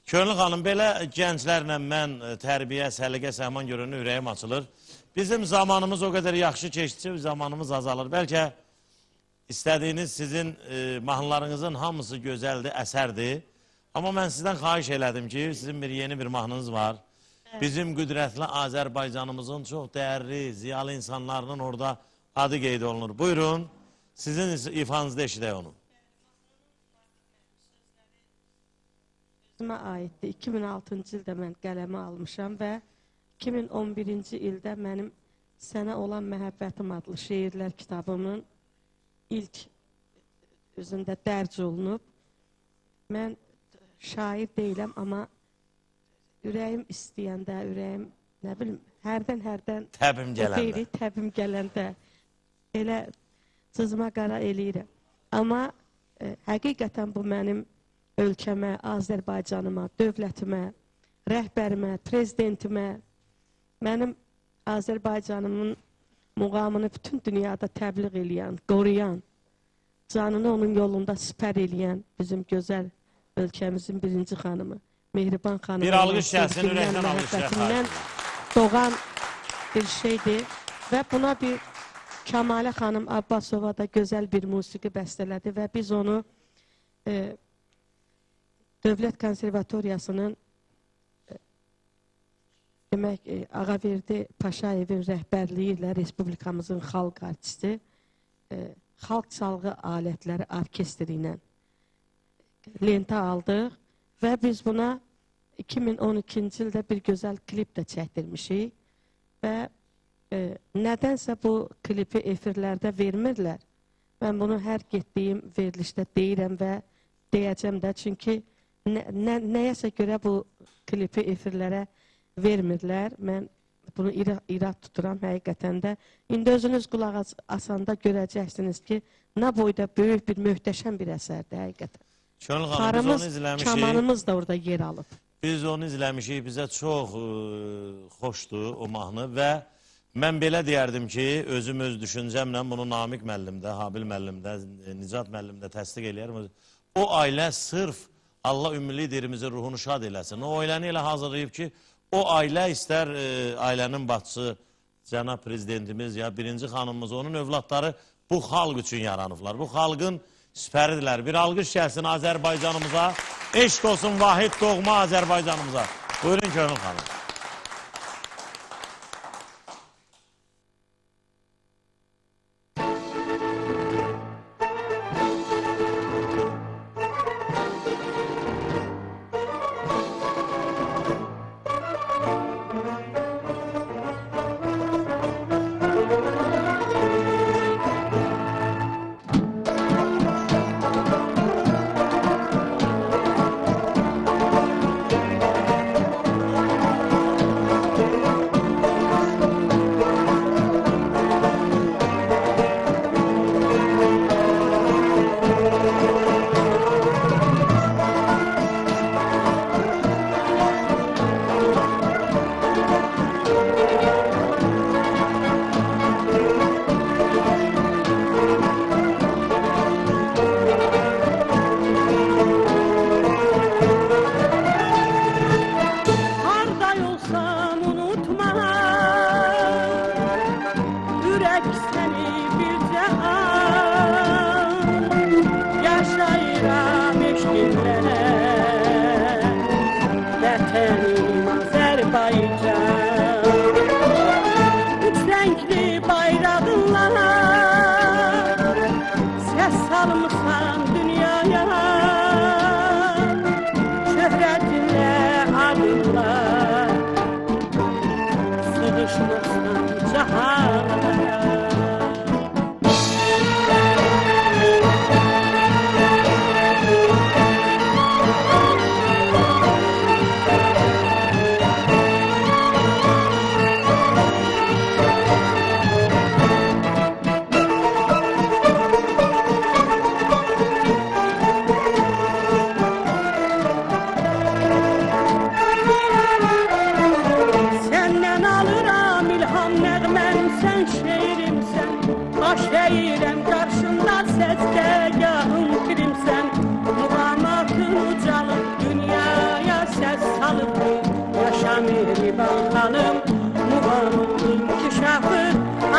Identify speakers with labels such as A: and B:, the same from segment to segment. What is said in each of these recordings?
A: Könül xanım, belə gənclərlə mən tərbiyə, səliqə, səhman görünü ürəyim açılır. Bizim zamanımız o qədər yaxşı keçdi, zamanımız azalır. Bəlkə istədiyiniz sizin mahnılarınızın hamısı gözəldir, əsərdir. Amma mən sizdən xahiş elədim ki, sizin yeni bir mahnınız var. Bizim qüdrətli Azərbaycanımızın çox dəyərli, ziyalı insanlarının orada adı qeyd olunur. Buyurun, sizin ifanızda eşidək onu.
B: Özümə aiddir. 2006-cı ildə mən qələmi almışam və 2011-ci ildə mənim Sənə olan məhəbbətim adlı şeirlər kitabımın ilk özündə dərc olunub. Mən şair deyiləm, amma ürəyim istəyəndə, ürəyim, nə bilim, hərdən təbim gələndə elə cızma qara eləyirəm. Amma həqiqətən bu mənim ölkəmə, Azərbaycanıma, dövlətimə, rəhbərimə, prezidentimə, mənim Azərbaycanımın muğamını bütün dünyada təbliğ eləyən, qoruyan, canını onun yolunda sipər eləyən bizim gözəl ölkəmizin birinci xanımı, Mehriban xanımı.
A: Bir alqış gəlsin, ürəkdən alqış gəlsin.
B: Doğan bir şeydir və buna bir Kəmalə xanım Abbasova da gözəl bir musiqi bəstələdi və biz onu Dövlət Konservatoriyasının demək, Ağaverdi Paşayevin rəhbərliyi ilə Respublikamızın xalq artisti, xalq çalğı alətləri orkestri ilə lentə aldıq və biz buna 2012-ci ildə bir gözəl klip də çəkdirmişik və nədənsə bu klipi efirlərdə vermirlər. Mən bunu hər getdiyim verilişdə deyirəm və deyəcəm də, çünki nəyəsə görə bu klipi efirlərə vermirlər. Mən bunu irad tuturam həqiqətən də. İndi özünüz qulaq asanda görəcəksiniz ki, nə boyda böyük bir, möhtəşəm bir əsərdir həqiqətən.
A: Xarımız,
B: çamanımız da orada yer alıb.
A: Biz onu izləmişik, bizə çox xoşdur o mahnı və mən belə deyərdim ki, özüm öz düşüncəmlə bunu Namiq müəllimdə, Habil müəllimdə, Nicat müəllimdə təsdiq eləyərəm. O ailə sırf Allah ümmili dirimizin ruhunu şad eləsin. O ailəni elə hazırlayıb ki, o ailə istər ailənin başçısı, cənab prezidentimiz ya birinci xanımımız, onun övladları bu xalq üçün yaranıblar. Bu xalqın süpəridirlər. Bir alqış gəlsin Azərbaycanımıza, eşq olsun vahid doğma Azərbaycanımıza. Buyurun Könül xanım.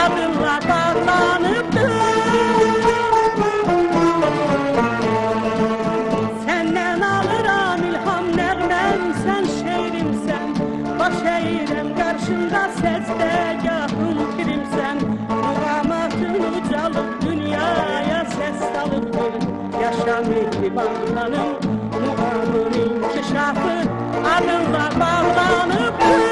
B: adınla bağlanıbdır. Senden alıram ilham nəğməm, sən şeirimsən, baş eğirəm qarşında səsdəgahım pirimsən. Muğamatın ucalıb dünyaya səs salıbdır, yaşa mehriban xanım, muğamın inkişafı adınla bağlanıbdır.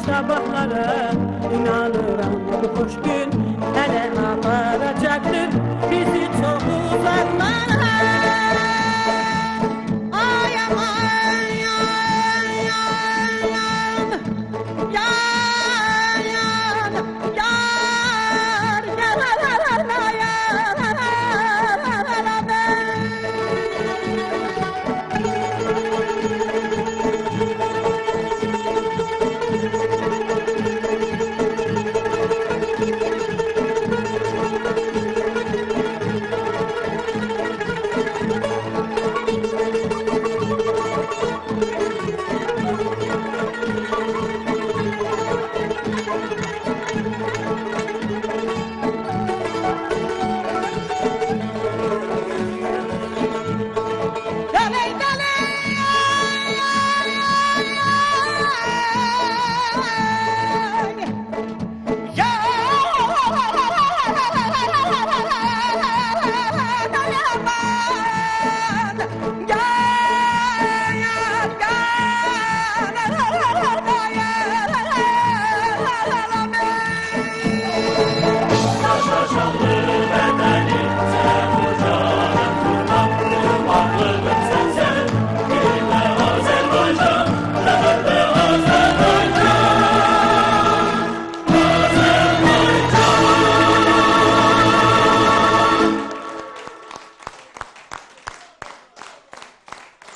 C: Sabahlara inanıram bu hoş gün hele aparacaktır bizi çok uzaklara. Ay aman yan yan yan yan yan yar yaralarına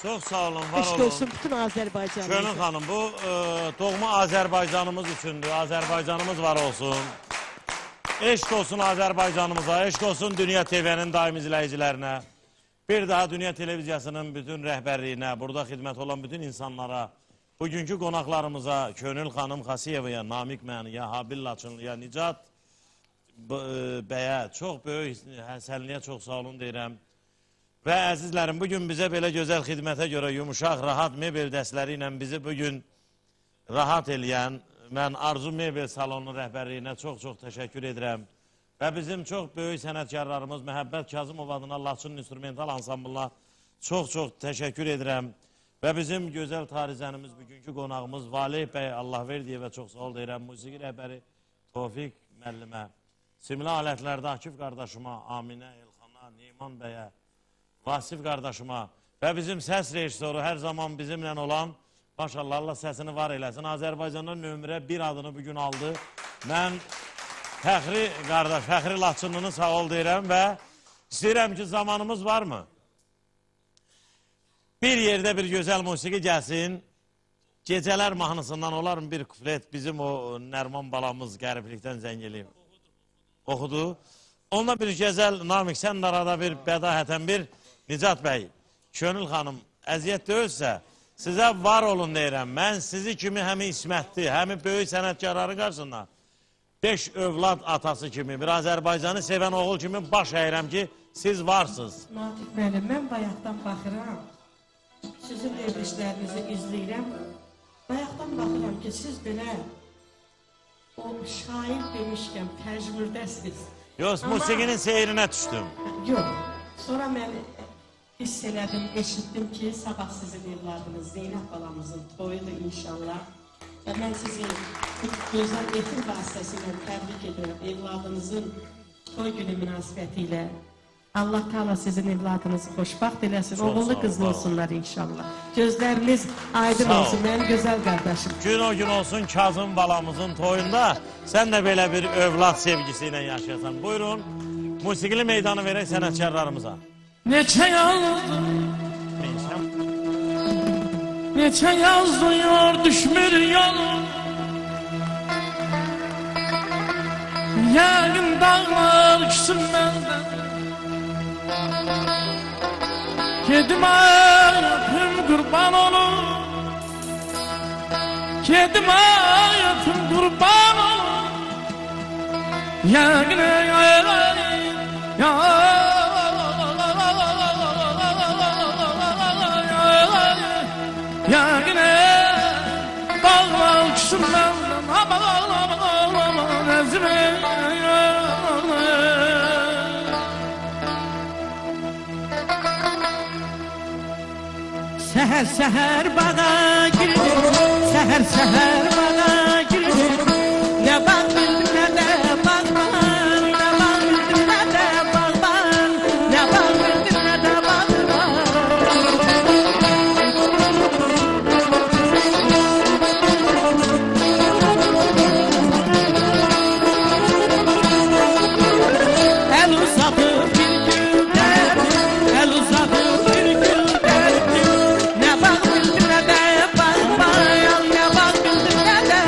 A: Çok sağ olun, var
B: Eşk
A: olun.
B: olsun bütün Azerbaycan'ımıza.
A: Şönün Hanım, bu doğma Azerbaycanımız üçündür. Azerbaycanımız var olsun. Eşk olsun Azerbaycanımıza, eşk olsun Dünya TV'nin daim izleyicilerine. Bir daha Dünya Televizyasının bütün rehberliğine, burada hizmet olan bütün insanlara, bugünkü qonaqlarımıza, Könül Hanım Xasiyevaya, Namik Məniyə, Habil Laçınlıya, Nicat bəyə çox böyük həsənliyə çox sağ olun deyirəm. Və əzizlərim, bugün bizə belə gözəl xidmətə görə yumuşaq, rahat mebel dəstləri ilə bizi bugün rahat eləyən, mən Arzu Mebel salonunun rəhbərliyinə çox-çox təşəkkür edirəm. Və bizim çox böyük sənətkarlarımız Məhəbbət Kazımov adına Laçın İnstrumental Ansamblına çox-çox təşəkkür edirəm. Və bizim gözəl tarizənimiz, bugünkü qonağımız Valih bəy Allahverdiyevə çox sağ ol deyirəm. Musiqi rəhbəri Tofiq müəllimə, simli alətlərdə Akif qardaşıma, Aminə, Elxana, Neyman bəyə, Vasif qardaşıma və bizim səs rejissoru hər zaman bizimlə olan, maşallah Allah səsini var eləsin, Azərbaycanın nömrə 1 adını bugün aldı. Mən Fəxri qardaş, Fəxri Laçınlını sağ ol deyirəm və istəyirəm ki, zamanımız varmı? Bir yerdə bir gözəl musiqi gəlsin, gecələr mahnısından olarmı bir kuflet, bizim o Nərman balamız qəriblikdən zəng eləyib. Oxudu. Onunla bir gözəl, Namik, sən arada bir bədahətən bir Nicat bəy, Könül xanım, əziyyət deyilsə, sizə var olun deyirəm. Mən sizi kimi həmi İsmətli, həmi böyük sənətkarların qarşısında 5 övlad atası kimi, bir Azərbaycanı sevən oğul kimi baş əyirəm ki, siz varsınız.
B: Natif müəllim, mən bayaqdan baxıram, sizin verilişlərinizi izləyirəm. Bayaqdan baxıram ki, siz belə o şair demişkən təcrübədəsiniz.
A: Yox, musiqinin seyrinə düşdüm.
B: Yox, sonra mən hiss elədim, eşitdim ki, sabah sizin evladınız, Zeynəb balamızın toyudur inşallah. Və mən sizi gözəl etin vasitəsilə təbrik edirəm evladınızın toy günü münasibəti ilə. Allah Teala sizin evladınızı xoşbaxt eləsin, oğullu qızlı olsunlar inşallah. Gözləriniz aydın olsun, mənim gözəl qardaşım.
A: Gün o gün olsun Kazım balamızın toyunda sən də belə bir övlad sevgisi ilə yaşayasan. Buyurun, musiqili meydanı verək sənətkarlarımıza.
D: Neçə yazıyor düşmür yolum, yəqin dağlar küsün məndən. Kedim ayatım qurban olum, kedim ayatım qurban olum, yəqin yəqinə dağlar küsün məndən, aman əzimə. Səhər səhər bağa girdim, səhər səhər bağa girdim. Nə bağ bildim, nə də bağban, nə bağ bildim, nə də bağban, nə bağ bildim, nə də bağban. El uzatıp bir gül derdim, el uzatıp bir gül derdim. Ne bağ bildim, ne de bağban, ne bağ bildim, ne de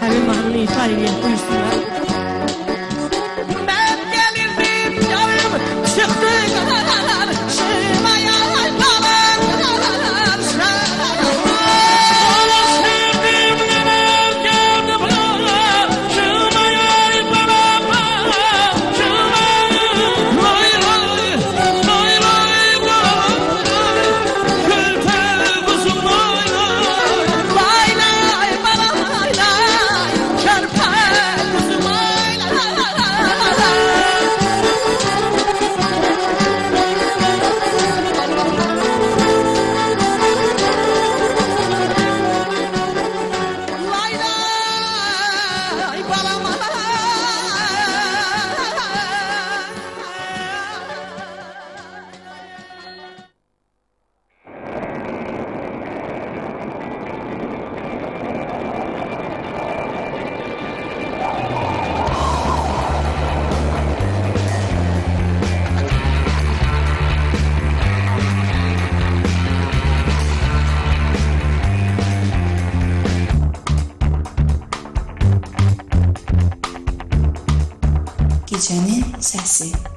D: Həmin mahnını ifa edək, buyursunlar.
C: Ben gelirdim canım çıktı karalar Şırmaya aynalar karalar
D: Sevdim neler geldi bana, şırmaya aynalar, şırmaya. Lay lay, lay lay lay, Kürtel kuzum lay lay.
C: Lay lay bana lay lay Körpe kuzum lay lay Lay lay bana
E: Gecenin sesi.